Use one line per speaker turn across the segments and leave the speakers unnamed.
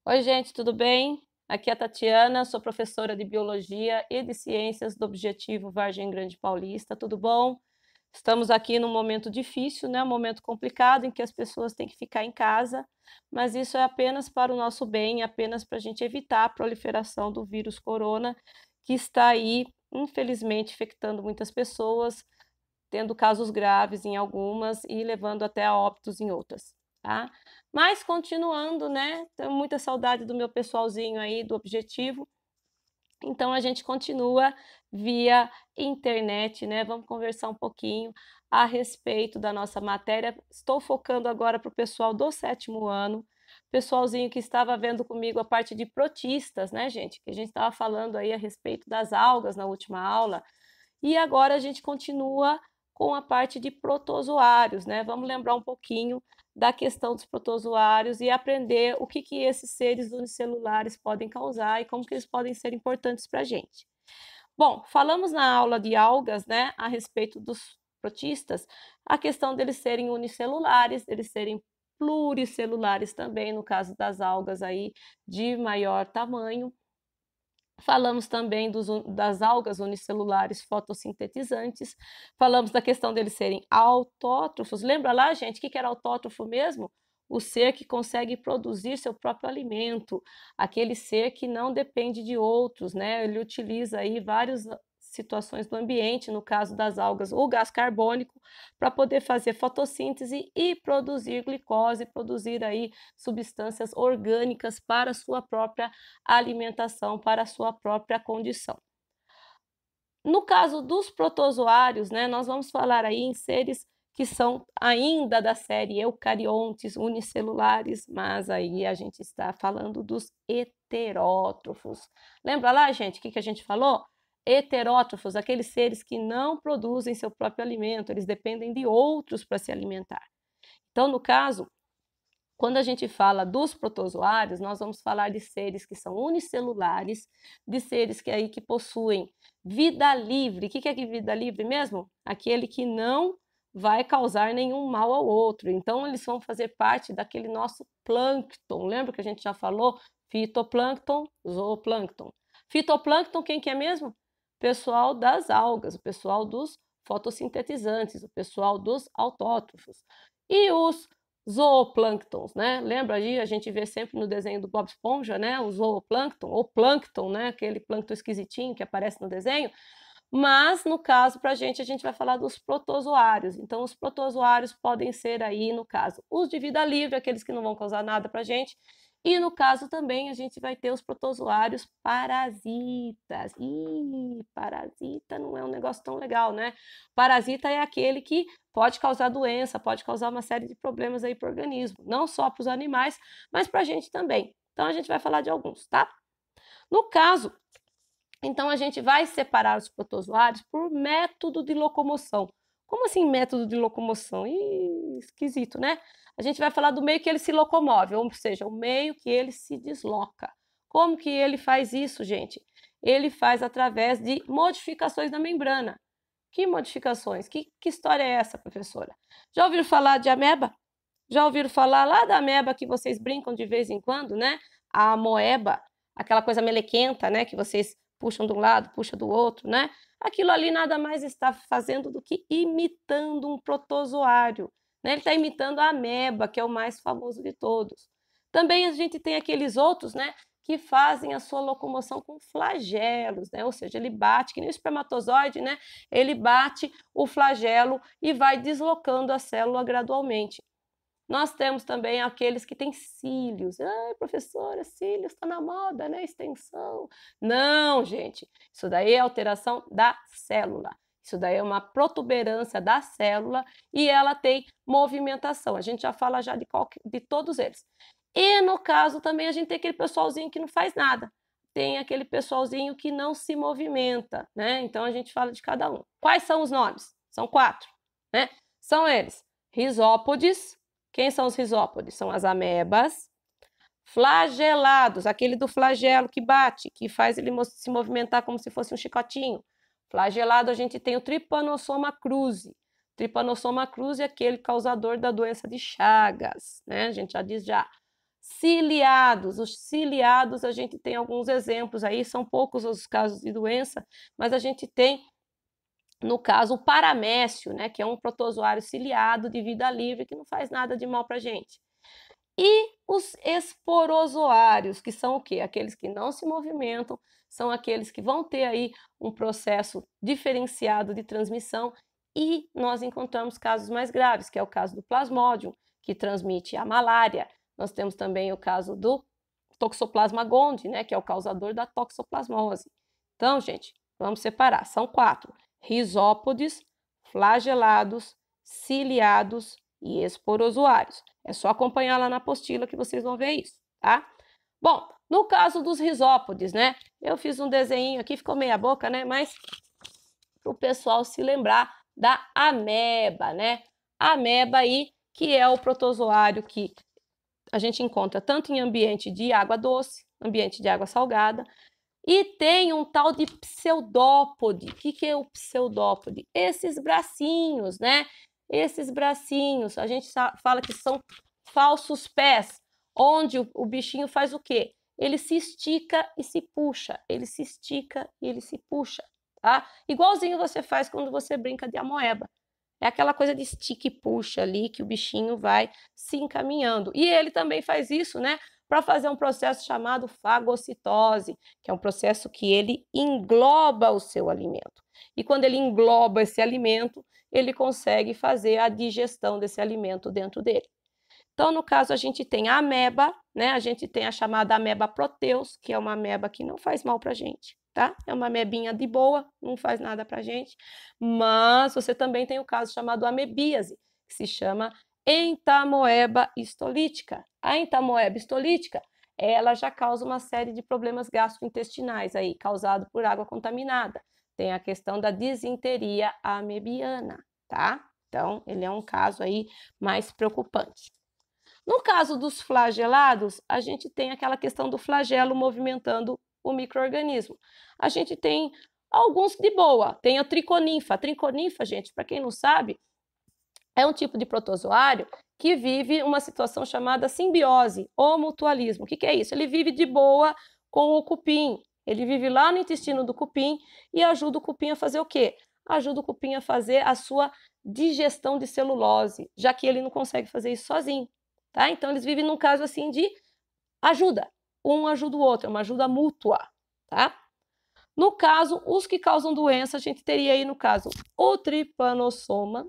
Oi, gente, tudo bem? Aqui é a Tatiana, sou professora de Biologia e de Ciências do Objetivo Vargem Grande Paulista, tudo bom? Estamos aqui num momento difícil, né? Um momento complicado em que as pessoas têm que ficar em casa, mas isso é apenas para o nosso bem, apenas para a gente evitar a proliferação do vírus corona, que está aí, infelizmente, infectando muitas pessoas, tendo casos graves em algumas e levando até a óbitos em outras, tá? Mas continuando, né? Tenho muita saudade do meu pessoalzinho aí do Objetivo. Então a gente continua via internet, né? Vamos conversar um pouquinho a respeito da nossa matéria. Estou focando agora para o pessoal do 7º ano, pessoalzinho que estava vendo comigo a parte de protistas, né, gente? Que a gente estava falando aí a respeito das algas na última aula. E agora a gente continua com a parte de protozoários, né? Vamos lembrar um pouquinho da questão dos protozoários e aprender o que esses seres unicelulares podem causar e como que eles podem ser importantes para a gente. Bom, falamos na aula de algas, né, a respeito dos protistas, a questão deles serem unicelulares, eles serem pluricelulares também, no caso das algas aí de maior tamanho. Falamos também das algas unicelulares fotossintetizantes, falamos da questão deles serem autótrofos. Lembra lá, gente, o que era autótrofo mesmo? O ser que consegue produzir seu próprio alimento, aquele ser que não depende de outros, né? Ele utiliza aí várias situações do ambiente, no caso das algas, o gás carbônico, para poder fazer fotossíntese e produzir glicose, produzir aí substâncias orgânicas para a sua própria alimentação, para a sua própria condição. No caso dos protozoários, né, nós vamos falar aí em seres que são ainda da série eucariontes unicelulares, mas aí a gente está falando dos heterótrofos. Lembra lá, gente, o que a gente falou? Heterótrofos, aqueles seres que não produzem seu próprio alimento, eles dependem de outros para se alimentar. Então, no caso, quando a gente fala dos protozoários, nós vamos falar de seres que são unicelulares, de seres que possuem vida livre. O que é vida livre mesmo? Aquele que não vai causar nenhum mal ao outro. Então, eles vão fazer parte daquele nosso plâncton. Lembra que a gente já falou? Fitoplâncton, zooplâncton. Fitoplâncton, quem que é mesmo? O pessoal das algas, o pessoal dos fotossintetizantes, o pessoal dos autótrofos. E os zooplânctons, né? Lembra aí, a gente vê sempre no desenho do Bob Esponja, né? O zooplâncton, ou plâncton, né? Aquele plâncton esquisitinho que aparece no desenho. Mas, no caso, para a gente vai falar dos protozoários. Então, os protozoários podem ser aí, no caso, os de vida livre, aqueles que não vão causar nada para a gente. E, no caso, também a gente vai ter os protozoários parasitas. Ih, parasita não é um negócio tão legal, né? Parasita é aquele que pode causar doença, pode causar uma série de problemas aí para o organismo. Não só para os animais, mas para a gente também. Então, a gente vai falar de alguns, tá? No caso, então a gente vai separar os protozoários por método de locomoção. Como assim método de locomoção? Ih, esquisito, né? A gente vai falar do meio que ele se locomove, ou seja, o meio que ele se desloca. Como que ele faz isso, gente? Ele faz através de modificações na membrana. Que modificações? Que história é essa, professora? Já ouviram falar de ameba? Já ouviram falar lá da ameba que vocês brincam de vez em quando, né? A amoeba, aquela coisa melequenta, né? Que vocês puxam de um lado, puxam do outro, né? Aquilo ali nada mais está fazendo do que imitando um protozoário, né? Ele está imitando a ameba, que é o mais famoso de todos. Também a gente tem aqueles outros, né? Que fazem a sua locomoção com flagelos, né? Ou seja, ele bate, que nem o espermatozoide, né? Ele bate o flagelo e vai deslocando a célula gradualmente. Nós temos também aqueles que têm cílios. Ai, professora, cílios está na moda, né? Extensão. Não, gente. Isso daí é alteração da célula. Isso daí é uma protuberância da célula e ela tem movimentação. A gente já fala já de todos eles. E no caso também a gente tem aquele pessoalzinho que não faz nada. Tem aquele pessoalzinho que não se movimenta, né? Então a gente fala de cada um. Quais são os nomes? São 4, né? São eles: risópodes. Quem são os risópodes? São as amebas. Flagelados, aquele do flagelo que bate, que faz ele se movimentar como se fosse um chicotinho. Flagelado, a gente tem o Trypanosoma cruzi. Trypanosoma cruzi é aquele causador da doença de Chagas, né? A gente já diz já. Ciliados. Os ciliados, a gente tem alguns exemplos aí, são poucos os casos de doença, mas a gente tem, no caso, o paramécio, né, que é um protozoário ciliado de vida livre que não faz nada de mal para a gente. E os esporozoários, que são o quê? Aqueles que não se movimentam, são aqueles que vão ter aí um processo diferenciado de transmissão, e nós encontramos casos mais graves, que é o caso do Plasmodium, que transmite a malária. Nós temos também o caso do Toxoplasma gondii, né, que é o causador da toxoplasmose. Então, gente, vamos separar. São 4: risópodes, flagelados, ciliados e esporozoários. É só acompanhar lá na apostila que vocês vão ver isso, tá? Bom, no caso dos risópodes, né? Eu fiz um desenho aqui, ficou meia boca, né? Mas para o pessoal se lembrar da ameba, né? A ameba aí, que é o protozoário que a gente encontra tanto em ambiente de água doce, ambiente de água salgada, e tem um tal de pseudópode. O que é o pseudópode? Esses bracinhos, né? Esses bracinhos, a gente fala que são falsos pés, onde o bichinho faz o quê? Ele se estica e se puxa, ele se estica e ele se puxa, tá? Igualzinho você faz quando você brinca de amoeba. É aquela coisa de estica e puxa ali que o bichinho vai se encaminhando. E ele também faz isso, né, para fazer um processo chamado fagocitose, que é um processo que ele engloba o seu alimento. E quando ele engloba esse alimento, ele consegue fazer a digestão desse alimento dentro dele. Então, no caso, a gente tem a ameba, né? A gente tem a chamada ameba proteus, que é uma ameba que não faz mal para a gente, tá? É uma amebinha de boa, não faz nada para a gente. Mas você também tem o caso chamado amebíase, que se chama entamoeba histolítica. A entamoeba histolítica, ela já causa uma série de problemas gastrointestinais aí, causado por água contaminada. Tem a questão da disenteria amebiana, tá? Então, ele é um caso aí mais preocupante. No caso dos flagelados, a gente tem aquela questão do flagelo movimentando o micro-organismo. A gente tem alguns de boa, tem a triconinfa. A triconinfa, gente, para quem não sabe, é um tipo de protozoário que vive uma situação chamada simbiose ou mutualismo. O que é isso? Ele vive de boa com o cupim. Ele vive lá no intestino do cupim e ajuda o cupim a fazer o quê? Ajuda o cupim a fazer a sua digestão de celulose, já que ele não consegue fazer isso sozinho. Tá? Então, eles vivem num caso assim de ajuda. Um ajuda o outro, é uma ajuda mútua. Tá? No caso, os que causam doença, a gente teria aí, no caso, o Trypanosoma.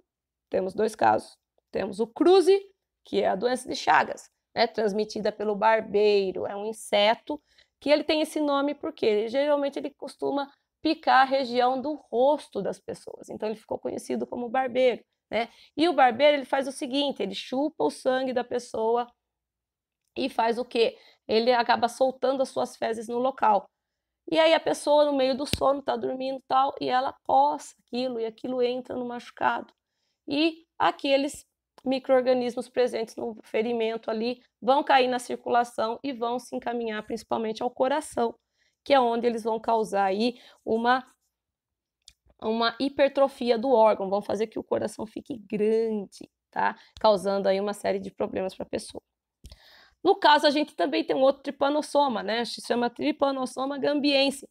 Temos 2 casos. Temos o cruzi, que é a doença de Chagas, né? Transmitida pelo barbeiro. É um inseto que ele tem esse nome porque geralmente ele costuma picar a região do rosto das pessoas. Então, ele ficou conhecido como barbeiro. Né? E o barbeiro ele faz o seguinte, ele chupa o sangue da pessoa e faz o quê? Ele acaba soltando as suas fezes no local. E aí a pessoa no meio do sono está dormindo tal e ela coça aquilo e aquilo entra no machucado. E aqueles micro-organismos presentes no ferimento ali vão cair na circulação e vão se encaminhar principalmente ao coração, que é onde eles vão causar aí uma hipertrofia do órgão, vão fazer que o coração fique grande, tá? Causando aí uma série de problemas para a pessoa. No caso, a gente também tem um outro tripanossoma, né? Se chama Trypanosoma gambiense.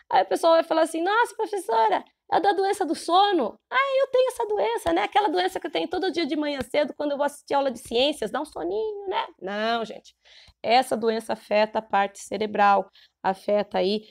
Aí o pessoal vai falar assim, nossa, professora, é da doença do sono? Ah, eu tenho essa doença, né? Aquela doença que eu tenho todo dia de manhã cedo, quando eu vou assistir aula de ciências, dá um soninho, né? Não, gente. Essa doença afeta a parte cerebral, afeta aí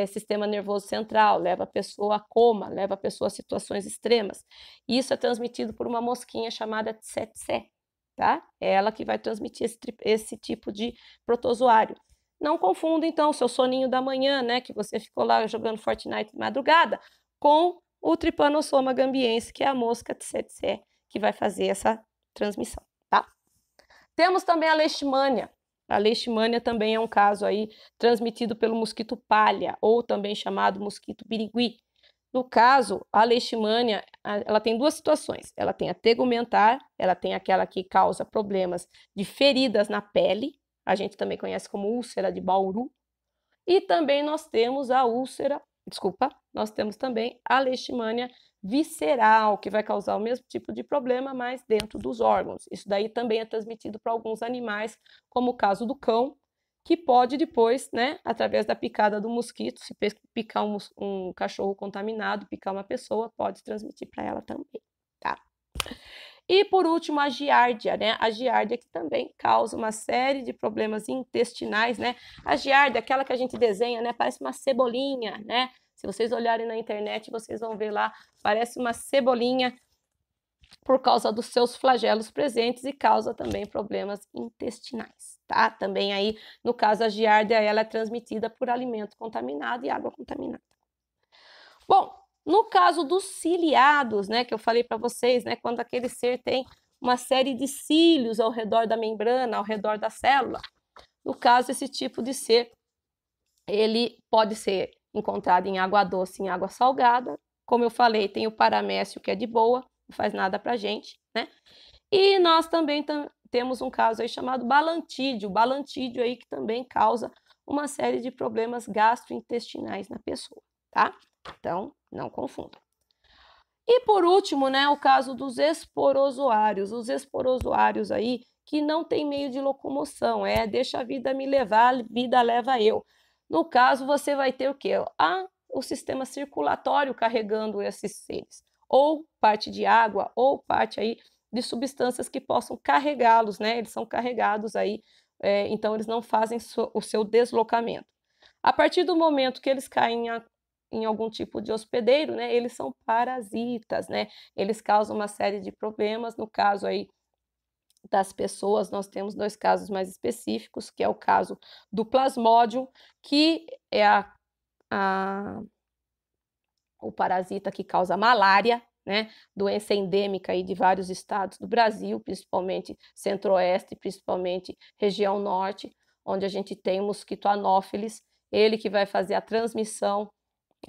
sistema nervoso central, leva a pessoa a coma, leva a pessoa a situações extremas. Isso é transmitido por uma mosquinha chamada tsetse, tá? É ela que vai transmitir esse tipo de protozoário. Não confunda, então, o seu soninho da manhã, né, que você ficou lá jogando Fortnite de madrugada, com o Trypanosoma gambiense, que é a mosca tsetse, que vai fazer essa transmissão, tá? Temos também a leishmania. A leishmania também é um caso aí transmitido pelo mosquito palha, ou também chamado mosquito birigui. No caso, a leishmania, ela tem 2 situações. Ela tem a tegumentar, ela tem aquela que causa problemas de feridas na pele, a gente também conhece como úlcera de Bauru, e também nós temos a nós temos também a leishmania visceral, que vai causar o mesmo tipo de problema, mas dentro dos órgãos. Isso daí também é transmitido para alguns animais, como o caso do cão, que pode depois, né, através da picada do mosquito, se picar um cachorro contaminado, picar uma pessoa, pode transmitir para ela também, tá? E por último, a giardia, né? A giardia que também causa uma série de problemas intestinais, né? A giardia, aquela que a gente desenha, né? Parece uma cebolinha, né? Se vocês olharem na internet, vocês vão ver lá, parece uma cebolinha por causa dos seus flagelos presentes e causa também problemas intestinais, tá? Também aí, no caso, a giardia, ela é transmitida por alimento contaminado e água contaminada. Bom, no caso dos ciliados, né, que eu falei para vocês, né, quando aquele ser tem uma série de cílios ao redor da membrana, ao redor da célula, no caso, esse tipo de ser, ele pode ser encontrado em água doce, em água salgada. Como eu falei, tem o paramécio, que é de boa, não faz nada pra gente, né? E nós também temos um caso aí chamado balantídeo, balantídeo aí que também causa uma série de problemas gastrointestinais na pessoa, tá? Então, não confundam. E por último, né, o caso dos esporozoários. Os esporozoários aí que não tem meio de locomoção, deixa a vida me levar, a vida leva eu. No caso, você vai ter o quê? O sistema circulatório carregando esses seres, ou parte de água, ou parte aí de substâncias que possam carregá-los, né? Eles são carregados aí, então eles não fazem o seu deslocamento. A partir do momento que eles caem em algum tipo de hospedeiro, né, eles são parasitas, né? Eles causam uma série de problemas. No caso aí das pessoas, nós temos 2 casos mais específicos, que é o caso do Plasmodium, que é o parasita que causa malária, né? Doença endêmica aí de vários estados do Brasil, principalmente centro-oeste, principalmente região norte, onde a gente tem o mosquito Anopheles, ele que vai fazer a transmissão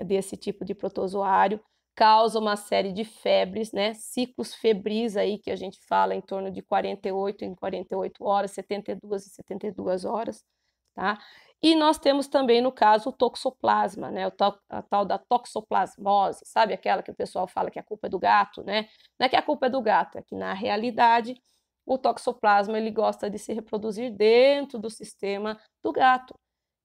desse tipo de protozoário, causa uma série de febres, né? Ciclos febris aí que a gente fala em torno de 48 em 48 horas, 72 em 72 horas, tá? E nós temos também, no caso, o toxoplasma, né? A tal da toxoplasmose, sabe aquela que o pessoal fala que a culpa é do gato, né? Não é que a culpa é do gato, é que na realidade o toxoplasma ele gosta de se reproduzir dentro do sistema do gato.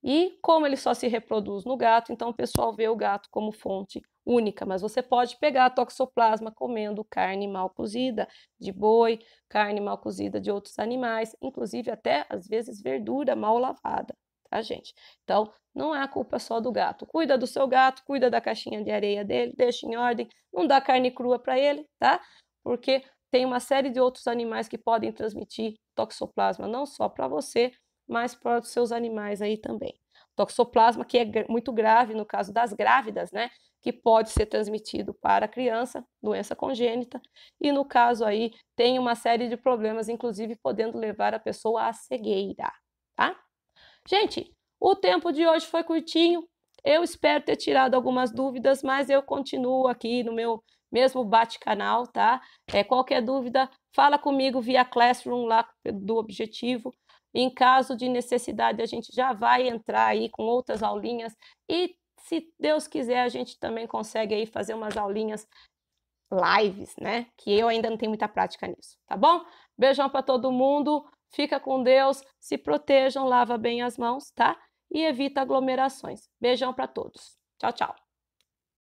E como ele só se reproduz no gato, então o pessoal vê o gato como fonte única, mas você pode pegar a toxoplasma comendo carne mal cozida de boi, carne mal cozida de outros animais, inclusive até às vezes verdura mal lavada, tá, gente? Então, não é a culpa só do gato. Cuida do seu gato, cuida da caixinha de areia dele, deixa em ordem, não dá carne crua para ele, tá? Porque tem uma série de outros animais que podem transmitir toxoplasma não só para você, mas para os seus animais aí também. Toxoplasma, que é muito grave no caso das grávidas, né? Que pode ser transmitido para a criança, doença congênita, e no caso aí tem uma série de problemas, inclusive podendo levar a pessoa à cegueira, tá? Gente, o tempo de hoje foi curtinho, eu espero ter tirado algumas dúvidas, mas eu continuo aqui no meu mesmo bate-canal, tá? Qualquer dúvida, fala comigo via Classroom lá do Objetivo. Em caso de necessidade, a gente já vai entrar aí com outras aulinhas e, se Deus quiser, a gente também consegue aí fazer umas aulinhas lives, né? Que eu ainda não tenho muita prática nisso, tá bom? Beijão para todo mundo, fica com Deus, se protejam, lava bem as mãos, tá? E evita aglomerações. Beijão para todos. Tchau, tchau.